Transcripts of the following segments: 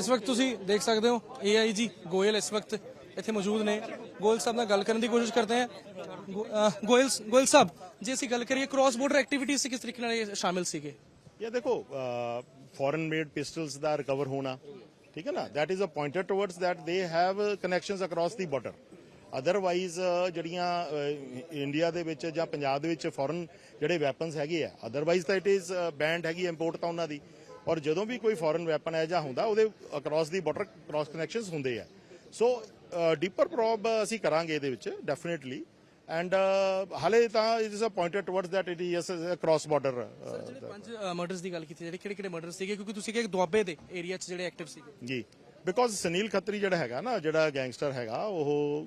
इस वक्त तुसी देख सकते हो AIG गोयल इस वक्त इत्थे मौजूद ने। गोयल साहब नाल गल करने की कोशिश करते हैं। गोयल साहब जे असीं गल करिए क्रॉस बॉर्डर एक्टिविटीज़ किस तरीके नाल ये शामिल सीगे? ये देखो फॉरेन मेड पिस्टल्स ਦਾ ਰਿਕਵਰ ਹੋਣਾ ਠੀਕ ਹੈ ਨਾ that is a pointer towards that they have connections across the border otherwise ਜਿਹੜੀਆਂ ਇੰਡੀਆ ਦੇ ਵਿੱਚ ਜਾਂ ਪੰਜਾਬ ਦੇ ਵਿੱਚ ਫੋਰਨ ਜਿਹੜੇ ਵੈਪਨਸ ਹੈਗੇ ਆ ਅਦਰਵਾਈਜ਼ ਤਾਂ ਇਟ ਇਜ਼ ਬੈਂਡ ਹੈਗੀ ਇੰਪੋਰਟ ਤਾਂ ਉਹਨਾਂ ਦੀ ਔਰ ਜਦੋਂ ਵੀ ਕੋਈ ਫੋਰਨ ਵੈਪਨ ਹੈ ਜਾਂ ਹੁੰਦਾ ਉਹਦੇ ਅਕ੍ਰੋਸ ਦੀ ਬਾਰਡਰ ਕ੍ਰਾਸ ਕਨੈਕਸ਼ਨਸ ਹੁੰਦੇ ਆ ਸੋ ਡੀਪਰ ਪ੍ਰੋਬ ਅਸੀਂ ਕਰਾਂਗੇ ਇਹਦੇ ਵਿੱਚ ਡੈਫੀਨਿਟਲੀ ਐਂਡ ਹਾਲੇ ਤਾਂ it is a pointed towards that it is cross border ਜਿਹੜੇ 5 ਮਰਡਰਸ ਦੀ ਗੱਲ ਕੀਤੀ ਜਿਹੜੇ ਕਿਹੜੇ ਮਰਡਰ ਸੀਗੇ ਕਿਉਂਕਿ ਤੁਸੀਂ ਕਿ ਦੁਆਬੇ ਦੇ ਏਰੀਆ 'ਚ ਜਿਹੜੇ ਐਕਟਿਵ ਸੀਗੇ ਜੀ ਬਿਕੋਜ਼ ਸੁਨੀਲ ਖੱਤਰੀ ਜਿਹੜਾ ਹੈਗਾ ਨਾ ਜਿਹੜਾ ਗੈਂਗਸਟਰ ਹੈਗਾ ਉਹ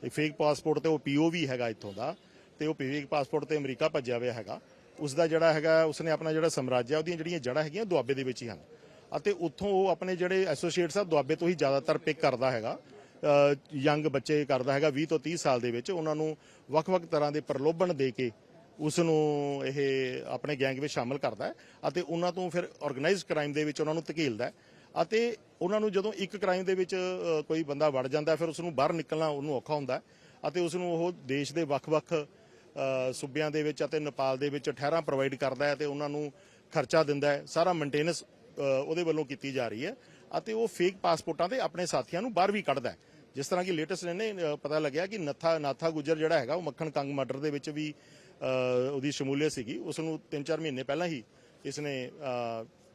ਇੱਕ ਫੇਕ ਪਾਸਪੋਰਟ ਤੇ ਉਹ POV ਹੈਗਾ ਇੱਥੋਂ ਦਾ ਤੇ ਉਹ ਫੇਕ ਪਾਸਪੋਰਟ ਤੇ ਅਮਰੀਕਾ ਭੱਜਿਆ ਹੋਇਆ ਹੈਗਾ ਉਸਦਾ ਜਿਹੜਾ ਹੈਗਾ ਉਸਨੇ ਆਪਣਾ ਜਿਹੜਾ ਸਮਰਾਜ ਹੈ ਉਹਦੀਆਂ ਜਿਹੜੀਆਂ ਜੜ੍ਹਾਂ ਹੈਗੀਆਂ ਦੁਆਬੇ ਦੇ ਵਿੱਚ ਹੀ ਹਨ ਅਤੇ ਉੱਥੋਂ ਉਹ ਆਪਣੇ ਜਿਹੜੇ ਐਸੋਸੀਏਟਸ ਆ ਦੁਆਬੇ ਤੋਂ ਹੀ ਜ਼ਿਆਦਾਤਰ ਪਿਕ ਕਰਦਾ ਹੈਗਾ ਯੰਗ ਬੱਚੇ ਕਰਦਾ ਹੈਗਾ 20 ਤੋਂ 30 ਸਾਲ ਦੇ ਵਿੱਚ ਉਹਨਾਂ ਨੂੰ ਵੱਖ-ਵੱਖ ਤਰ੍ਹਾਂ ਦੇ ਪ੍ਰਲੋਭਨ ਦੇ ਕੇ ਉਸ ਨੂੰ ਇਹ ਆਪਣੇ ਗੈਂਗ ਵਿੱਚ ਸ਼ਾਮਲ ਕਰਦਾ ਹੈ ਅਤੇ ਉਹਨਾਂ ਤੋਂ ਫਿਰ ਆਰਗੇਨਾਈਜ਼ਡ ਕ੍ਰਾਈਮ ਦੇ ਵਿੱਚ ਉਹਨਾਂ ਨੂੰ ਧਕੇਲਦਾ ਹੈ ਅਤੇ ਉਹਨਾਂ ਨੂੰ ਜਦੋਂ ਇੱਕ ਕ੍ਰਾਈਮ ਦੇ ਵਿੱਚ ਕੋਈ ਬੰਦਾ ਵੜ ਜਾਂਦਾ ਫਿਰ ਉਸ ਨੂੰ ਬਾਹਰ ਨਿਕਲਣਾ ਉਹਨੂੰ ਔਖਾ ਹੁੰਦਾ ਅਤੇ ਉਸ ਨੂੰ ਉਹ ਦੇਸ਼ ਦੇ ਵੱਖ-ਵੱਖ ਸੂਬਿਆਂ ਦੇ ਵਿੱਚ ਅਤੇ ਨੇਪਾਲ ਦੇ ਵਿੱਚ ਠਹਿਰਾਂ ਪ੍ਰੋਵਾਈਡ ਕਰਦਾ ਹੈ ਤੇ ਉਹਨਾਂ ਨੂੰ ਖਰਚਾ ਦਿੰਦਾ ਹੈ ਸਾਰਾ ਮੇਨਟੇਨੈਂਸ ਉਹਦੇ ਵੱਲੋਂ ਕੀਤੀ ਜਾ ਰਹੀ ਹੈ ਅਤੇ ਉਹ ਫੇਕ ਪਾਸਪੋਰਟਾਂ ਤੇ ਆਪਣੇ ਸਾਥੀਆਂ ਨੂੰ ਬਾਹਰ ਵੀ ਕੱਢਦਾ ਹੈ ਜਿਸ ਤਰ੍ਹਾਂ ਕਿ ਲੇਟੈਸਟ ਇਹਨੇ ਪਤਾ ਲੱਗਿਆ ਕਿ ਨਾਥਾ ਗੁੱਜਰ ਜਿਹੜਾ ਹੈਗਾ ਉਹ ਮੱਖਣ ਕੰਗ ਮਰਡਰ ਦੇ ਵਿੱਚ ਵੀ ਉਹਦੀ ਸ਼ਮੂਲੀਅਤ ਸੀਗੀ ਉਸ ਨੂੰ 3-4 ਮਹੀਨੇ ਪਹਿਲਾਂ ਹੀ ਇਸਨੇ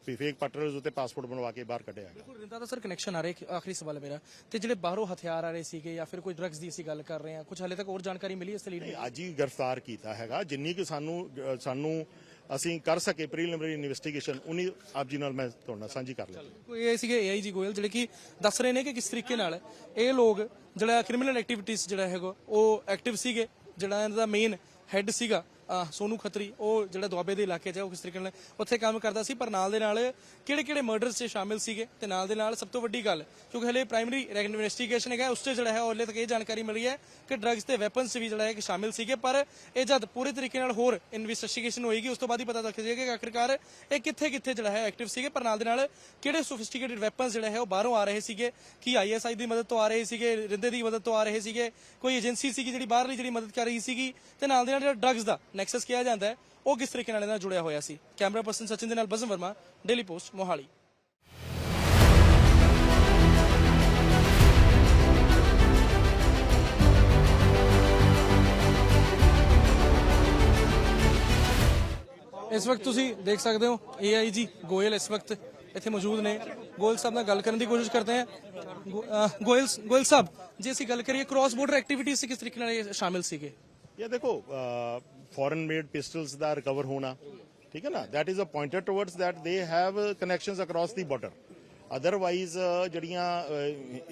ਫੇਕ ਪਟਰਸ ਉੱਤੇ ਪਾਸਪੋਰਟ ਬਣਵਾ ਕੇ ਬਾਹਰ ਕੱਢਿਆ ਬਿਲਕੁਲ ਰਿੰਦਾ ਦਾ ਸਰ ਕਨੈਕਸ਼ਨ ਆ ਰਿਹਾ ਆਖਰੀ ਸਵਾਲ ਮੇਰਾ ਤੇ ਜਿਹੜੇ ਬਾਹਰੋਂ ਹਥਿਆਰ ਆ ਰਹੇ ਸੀਗੇ ਜਾਂ ਫਿਰ ਕੋਈ ਡਰੱਗਸ ਦੀ ਅਸੀਂ ਗੱਲ ਕਰ ਰਹੇ ਹਾਂ ਕੁਝ ਹਲੇ ਤੱਕ ਹੋਰ ਜਾਣਕਾਰੀ ਮਿਲੀ ਇਸ ਲਈ ਅੱਜ ਹੀ ਗ੍ਰਿਫਤਾਰ ਕੀਤਾ ਹੈਗਾ ਜਿੰਨੀ ਕਿ ਸਾਨੂੰ ਅਸੀਂ ਕਰ ਸਕੇ ਪ੍ਰੀਲਿਮਿਨਰੀ ਇਨਵੈਸਟੀਗੇਸ਼ਨ ਉਨੀ ਆਪ ਜੀ ਨਾਲ ਮੈਂ ਤੁਹਾਡੇ ਨਾਲ ਸਾਂਝੀ ਕਰ ਲਈ ਇਹ ਸੀਗੇ AIG ਗੋਇਲ ਜਿਹੜੇ ਕਿ ਦੱਸ ਰਹੇ ਨੇ ਕਿ ਕਿਸ ਤਰੀਕੇ ਨਾਲ ਇਹ ਲੋਕ ਜਿਹੜਾ ਕ੍ਰਿਮੀਨਲ ਐਕਟੀਵਿਟੀਜ਼ ਜਿਹੜਾ ਹੈਗਾ ਉਹ ਐਕਟਿਵ ਸੀਗੇ ਜਿਹੜਾ ਇਹਨਾਂ ਦਾ ਮੇਨ ਹੈੱਡ ਸੀਗਾ ਸੋਨੂ ਖੱਤਰੀ ਉਹ ਜਿਹੜਾ ਦੁਆਬੇ ਦੇ ਇਲਾਕੇ 'ਚ ਉਹ ਕਿਸ ਤਰੀਕੇ ਨਾਲ ਉੱਥੇ ਕੰਮ ਕਰਦਾ ਸੀ ਪਰ ਨਾਲ ਦੇ ਨਾਲ ਕਿਹੜੇ ਮਰਡਰਸ 'ਚ ਸ਼ਾਮਿਲ ਸੀਗੇ ਤੇ ਨਾਲ ਦੇ ਨਾਲ ਸਭ ਤੋਂ ਵੱਡੀ ਗੱਲ ਕਿਉਂਕਿ ਹਲੇ ਪ੍ਰਾਇਮਰੀ ਇਨਵੈਸਟੀਗੇਸ਼ਨ ਹੈਗਾ ਉਸ 'ਚ ਜਿਹੜਾ ਹੈ ਹਲੇ ਤੱਕ ਇਹ ਜਾਣਕਾਰੀ ਮਿਲੀ ਹੈ ਕਿ ਡਰੱਗਸ ਤੇ ਵੈਪਨਸ ਵੀ ਜਿਹੜਾ ਹੈ ਕਿ ਸ਼ਾਮਿਲ ਸੀਗੇ ਪਰ ਇਹ ਜਦ ਪੂਰੇ ਤਰੀਕੇ ਨਾਲ ਹੋਰ ਇਨਵੈਸਟੀਗੇਸ਼ਨ ਹੋਏਗੀ ਉਸ ਤੋਂ ਬਾਅਦ ਹੀ ਪਤਾ ਲੱਗ ਜਾਏਗਾ ਕਿ ਆਖਿਰਕਾਰ ਇਹ ਕਿੱਥੇ ਜਿਹੜਾ ਹੈ ਐਕਟਿਵ ਸੀਗੇ ਪਰ ਨਾਲ ਦੇ ਨਾਲ ਕਿਹੜੇ ਸੋਫਿਸਟੀਕੇਟਡ ਵੈਪਨਸ ਜਿਹੜਾ ਹੈ ਉਹ ਬਾਹਰੋਂ ਆ ਰਹੇ ਸੀਗੇ ਕਿ ISI ਦੀ ਮਦਦ ਤੋਂ ਆ ਰਹੇ ਸੀਗੇ ਰਿੰਦੇ ਦੀ ਮਦਦ ਤੋਂ ਆ ਰਹੇ ਸੀਗੇ ਕੋਈ ਏਜੰਸੀ ਸੀਗੀ ਜਿਹੜੀ ਬਾਹਰਲੀ ਜਿਹੜੀ ਮਦਦ ਕਰ ਰਹੀ ਸੀਗੀ ਤੇ ਨਾਲ ਦੇ ਨਾਲ ਜਿਹੜਾ ਡਰੱਗਸ ਦਾ ਨੈਕਸਸ ਕਿਹਾ ਜਾਂਦਾ ਹੈ ਉਹ ਕਿਸ ਤਰੀਕੇ ਨਾਲ ਇਹਦੇ ਨਾਲ ਜੁੜਿਆ ਹੋਇਆ ਸੀ ਕੈਮਰਾ ਪਰਸਨ ਸਚਿਨ ਦੇ ਨਾਲ ਬਜ਼ਮ ਵਰਮਾ ਡੇਲੀ ਪੋਸਟ ਮੋਹਾਲੀ। इस वक्त तुसी देख सकते हो AIG गोयल इस वक्त इत्थे मौजूद ने। गोयल साहब नाल गल करने की कोशिश करते हैं। गोयल साहब जे असीं गल करिए क्रॉस बॉर्डर एक्टिविटीज़ किस तरीके नाल ये शामिल सीगे? ये देखो फॉरेन मेड पिस्टल्स ਦਾ ਰਿਕਵਰ ਹੋਣਾ ਠੀਕ ਹੈ ਨਾ that is a pointer towards that they have connections across the border otherwise ਜਿਹੜੀਆਂ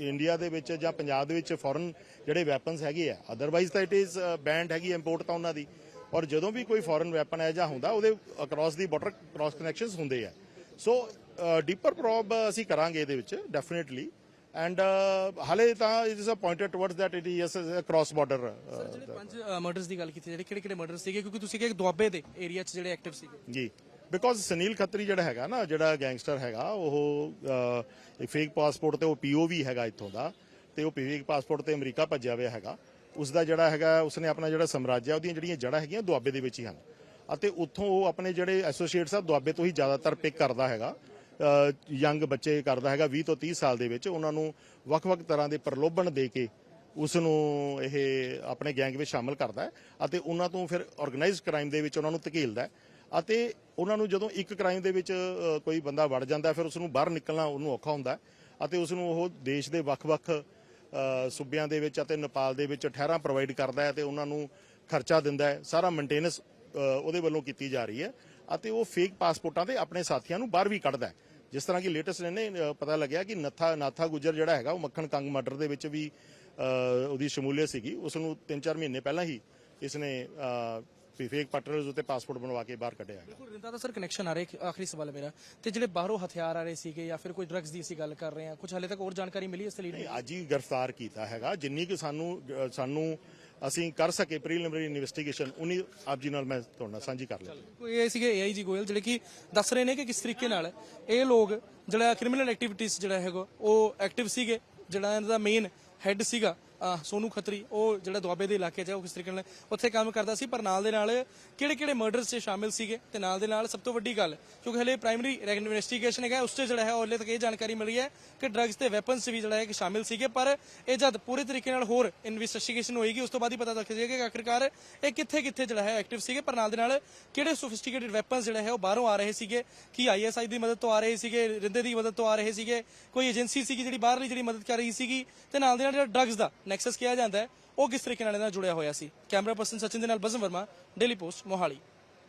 ਇੰਡੀਆ ਦੇ ਵਿੱਚ ਜਾਂ ਪੰਜਾਬ ਦੇ ਵਿੱਚ ਫੋਰਨ ਜਿਹੜੇ ਵੈਪਨਸ ਹੈਗੇ ਆ ਅਦਰਵਾਈਜ਼ ਤਾਂ ਇਟ ਇਜ਼ ਬੈਂਡ ਹੈਗੀ ਇੰਪੋਰਟ ਤਾਂ ਉਹਨਾਂ ਦੀ ਔਰ ਜਦੋਂ ਵੀ ਕੋਈ ਫੋਰਨ ਵੈਪਨ ਹੈ ਜਾਂ ਹੁੰਦਾ ਉਹਦੇ ਅਕ੍ਰੋਸ ਦੀ ਬਾਰਡਰ ਕ੍ਰਾਸ ਕਨੈਕਸ਼ਨਸ ਹੁੰਦੇ ਆ ਸੋ ਡੀਪਰ ਪ੍ਰੋਬ ਅਸੀਂ ਕਰਾਂਗੇ ਇਹਦੇ ਵਿੱਚ ਡੈਫੀਨਿਟਲੀ ਐਂਡ ਹਾਲੇ ਤਾਂ it is a pointed towards that it is cross border ਜਿਹੜੇ 5 ਮਰਡਰਸ ਦੀ ਗੱਲ ਕੀਤੀ ਜਿਹੜੇ ਕਿਹੜੇ ਮਰਡਰ ਸੀਗੇ ਕਿਉਂਕਿ ਤੁਸੀਂ ਕਿ ਦੁਆਬੇ ਦੇ ਏਰੀਆ 'ਚ ਜਿਹੜੇ ਐਕਟਿਵ ਸੀਗੇ ਜੀ ਬਿਕੋਜ਼ ਸੁਨੀਲ ਖੱਤਰੀ ਜਿਹੜਾ ਹੈਗਾ ਨਾ ਜਿਹੜਾ ਗੈਂਗਸਟਰ ਹੈਗਾ ਉਹ ਇੱਕ ਫੇਕ ਪਾਸਪੋਰਟ ਤੇ ਉਹ POV ਹੈਗਾ ਇੱਥੋਂ ਦਾ ਤੇ ਉਹ ਫੇਕ ਪਾਸਪੋਰਟ ਤੇ ਅਮਰੀਕਾ ਭੱਜਿਆ ਹੋਇਆ ਹੈਗਾ ਉਸਦਾ ਜਿਹੜਾ ਹੈਗਾ ਉਸਨੇ ਆਪਣਾ ਜਿਹੜਾ ਸਮਰਾਜ ਹੈ ਉਹਦੀਆਂ ਜਿਹੜੀਆਂ ਜੜ੍ਹਾਂ ਹੈਗੀਆਂ ਦੁਆਬੇ ਦੇ ਵਿੱਚ ਹੀ ਹਨ ਅਤੇ ਉੱਥੋਂ ਉਹ ਆਪਣੇ ਜਿਹੜੇ ਐਸੋਸੀਏਟਸ ਆ ਦੁਆਬੇ ਤੋਂ ਹੀ ਜ਼ਿਆਦਾਤਰ ਪਿਕ ਕਰਦਾ ਹੈਗਾ ਯੰਗ ਬੱਚੇ ਕਰਦਾ ਹੈਗਾ 20 ਤੋਂ 30 ਸਾਲ ਦੇ ਵਿੱਚ ਉਹਨਾਂ ਨੂੰ ਵੱਖ-ਵੱਖ ਤਰ੍ਹਾਂ ਦੇ ਪ੍ਰਲੋਭਨ ਦੇ ਕੇ ਉਸ ਨੂੰ ਇਹ ਆਪਣੇ ਗੈਂਗ ਵਿੱਚ ਸ਼ਾਮਲ ਕਰਦਾ ਹੈ ਅਤੇ ਉਹਨਾਂ ਤੋਂ ਫਿਰ ਆਰਗੇਨਾਈਜ਼ਡ ਕ੍ਰਾਈਮ ਦੇ ਵਿੱਚ ਉਹਨਾਂ ਨੂੰ ਧਕੇਲਦਾ ਹੈ ਅਤੇ ਉਹਨਾਂ ਨੂੰ ਜਦੋਂ ਇੱਕ ਕ੍ਰਾਈਮ ਦੇ ਵਿੱਚ ਕੋਈ ਬੰਦਾ ਵੜ ਜਾਂਦਾ ਫਿਰ ਉਸ ਨੂੰ ਬਾਹਰ ਨਿਕਲਣਾ ਉਹਨੂੰ ਔਖਾ ਹੁੰਦਾ ਅਤੇ ਉਸ ਨੂੰ ਉਹ ਦੇਸ਼ ਦੇ ਵੱਖ-ਵੱਖ ਸੂਬਿਆਂ ਦੇ ਵਿੱਚ ਅਤੇ ਨੇਪਾਲ ਦੇ ਵਿੱਚ ਠਹਿਰਾਂ ਪ੍ਰੋਵਾਈਡ ਕਰਦਾ ਹੈ ਤੇ ਉਹਨਾਂ ਨੂੰ ਖਰਚਾ ਦਿੰਦਾ ਹੈ ਸਾਰਾ ਮੇਨਟੇਨੈਂਸ ਉਹਦੇ ਵੱਲੋਂ ਕੀਤੀ ਜਾ ਰਹੀ ਹੈ ਅਤੇ ਉਹ ਫੇਕ ਪਾਸਪੋਰਟਾਂ ਤੇ ਆਪਣੇ ਸਾਥੀਆਂ ਨੂੰ ਬਾਹਰ ਵੀ ਕੱਢਦਾ ਹੈ ਜਿਸ ਤਰ੍ਹਾਂ ਕਿ ਲੇਟੈਸਟ ਇਹਨੇ ਪਤਾ ਲੱਗਿਆ ਕਿ ਨਾਥਾ ਗੁੱਜਰ ਜਿਹੜਾ ਹੈਗਾ ਉਹ ਮੱਖਣ ਕੰਗ ਮਰਡਰ ਦੇ ਵਿੱਚ ਵੀ ਉਹਦੀ ਸ਼ਮੂਲੀਅਤ ਸੀਗੀ ਉਸ ਨੂੰ 3-4 ਮਹੀਨੇ ਪਹਿਲਾਂ ਹੀ ਇਸਨੇ ਫੇਕ ਪਟਰਸ ਉੱਤੇ ਪਾਸਪੋਰਟ ਬਣਵਾ ਕੇ ਬਾਹਰ ਕੱਢਿਆ ਬਿਲਕੁਲ ਰਿੰਦਾ ਦਾ ਸਰ ਕਨੈਕਸ਼ਨ ਆ ਰਿਹਾ ਆਖਰੀ ਸਵਾਲ ਮੇਰਾ ਤੇ ਜਿਹੜੇ ਬਾਹਰੋਂ ਹਥਿਆਰ ਆ ਰਹੇ ਸੀਗੇ ਜਾਂ ਫਿਰ ਕੋਈ ਡਰੱਗਸ ਦੀ ਅਸੀਂ ਗੱਲ ਕਰ ਰਹੇ ਹਾਂ ਕੁਝ ਹਲੇ ਤੱਕ ਹੋਰ ਜਾਣਕਾਰੀ ਮਿਲੀ ਇਸ ਲਈ ਅੱਜ ਹੀ ਗ੍ਰਿਫਤਾਰ ਕੀਤਾ ਹੈਗਾ ਜਿੰਨੀ ਕਿ ਸਾਨੂੰ ਅਸੀਂ ਕਰ ਸਕੇ ਪ੍ਰੀਲਿਮਿਨਰੀ ਇਨਵੈਸਟੀਗੇਸ਼ਨ ਉਨੀ ਆਪ ਜੀ ਨਾਲ ਮੈਂ ਤੁਹਾਡੇ ਨਾਲ ਸਾਂਝੀ ਕਰ ਲਈ। ਇਹ ਸੀਗੇ AIG ਗੋਇਲ ਜਿਹੜੇ ਕਿ ਦੱਸ ਰਹੇ ਨੇ ਕਿ ਕਿਸ ਤਰੀਕੇ ਨਾਲ ਇਹ ਲੋਕ ਜਿਹੜਾ ਕ੍ਰਿਮੀਨਲ ਐਕਟੀਵਿਟੀਜ਼ ਜਿਹੜਾ ਹੈਗਾ ਉਹ ਐਕਟਿਵ ਸੀਗੇ। ਜਿਹੜਾ ਇਹਨਾਂ ਦਾ ਮੇਨ ਹੈੱਡ ਸੀਗਾ ਸੋਨੂ ਖੱਤਰੀ, ਉਹ ਜਿਹੜਾ ਦੁਆਬੇ ਦੇ ਇਲਾਕੇ 'ਚ ਹੈ, ਉਹ ਕਿਸ ਤਰੀਕੇ ਨਾਲ ਉੱਥੇ ਕੰਮ ਕਰਦਾ ਸੀ। ਪਰ ਨਾਲ ਦੇ ਨਾਲ ਕਿਹੜੇ ਮਰਡਰਸ 'ਚ ਸ਼ਾਮਿਲ ਸੀਗੇ ਤੇ ਨਾਲ ਦੇ ਨਾਲ ਸਭ ਤੋਂ ਵੱਡੀ ਗੱਲ, ਕਿਉਂਕਿ ਹਲੇ ਪ੍ਰਾਇਮਰੀ ਇਨਵੈਸਟੀਗੇਸ਼ਨ ਹੈਗਾ, ਉਸ 'ਚ ਜਿਹੜਾ ਹੈ ਹਲੇ ਤੱਕ ਇਹ ਜਾਣਕਾਰੀ ਮਿਲੀ ਹੈ ਕਿ ਡਰੱਗਸ ਤੇ ਵੈਪਨਸ ਵੀ ਜਿਹੜਾ ਹੈ ਕਿ ਸ਼ਾਮਿਲ ਸੀਗੇ। ਪਰ ਇਹ ਜਦ ਪੂਰੇ ਤਰੀਕੇ ਨਾਲ ਹੋਰ ਇਨਵੈਸਟੀਗੇਸ਼ਨ ਹੋਏਗੀ ਉਸ ਤੋਂ ਬਾਅਦ ਹੀ ਪਤਾ ਲੱਗ ਜਾਏਗਾ ਕਿ ਆਖਿਰਕਾਰ ਇਹ ਕਿੱਥੇ ਜਿਹੜਾ ਹੈ ਐਕਟਿਵ ਸੀਗੇ। ਪਰ ਨਾਲ ਦੇ ਨਾਲ ਕਿਹੜੇ ਸੋਫਿਸਟੀਕੇਟਡ ਵੈਪਨਸ ਜਿਹੜਾ ਹੈ ਉਹ ਬਾਹਰੋਂ ਆ ਰਹੇ ਸੀਗੇ, ਕੀ ISI ਦੀ ਮਦਦ ਤੋਂ ਆ ਰਹੇ ਸੀਗੇ, ਰਿੰਦੇ ਦੀ ਮਦਦ ਤੋਂ ਆ ਰਹੇ ਸੀਗੇ, ਕੋਈ ਏਜੰਸੀ ਸੀਗੀ ਜਿਹੜੀ ਬਾਹਰਲੀ ਜਿਹੜੀ ਮਦਦ ਕਰ ਰਹੀ ਸੀਗੀ, ਤੇ ਨਾਲ ਦੇ ਨਾਲ ਜਿਹੜਾ ਡਰੱਗਸ ਦਾ ਨੈਕਸਸ ਕਿਹਾ ਜਾਂਦਾ ਹੈ ਉਹ ਕਿਸ ਤਰੀਕੇ ਨਾਲ ਇਹਦੇ ਨਾਲ ਜੁੜਿਆ ਹੋਇਆ ਸੀ। ਕੈਮਰਾ ਪਰਸਨ ਸਚਿਨ ਦੇ ਨਾਲ ਬਜ਼ਮ ਵਰਮਾ, ਡੇਲੀ ਪੋਸਟ, ਮੋਹਾਲੀ।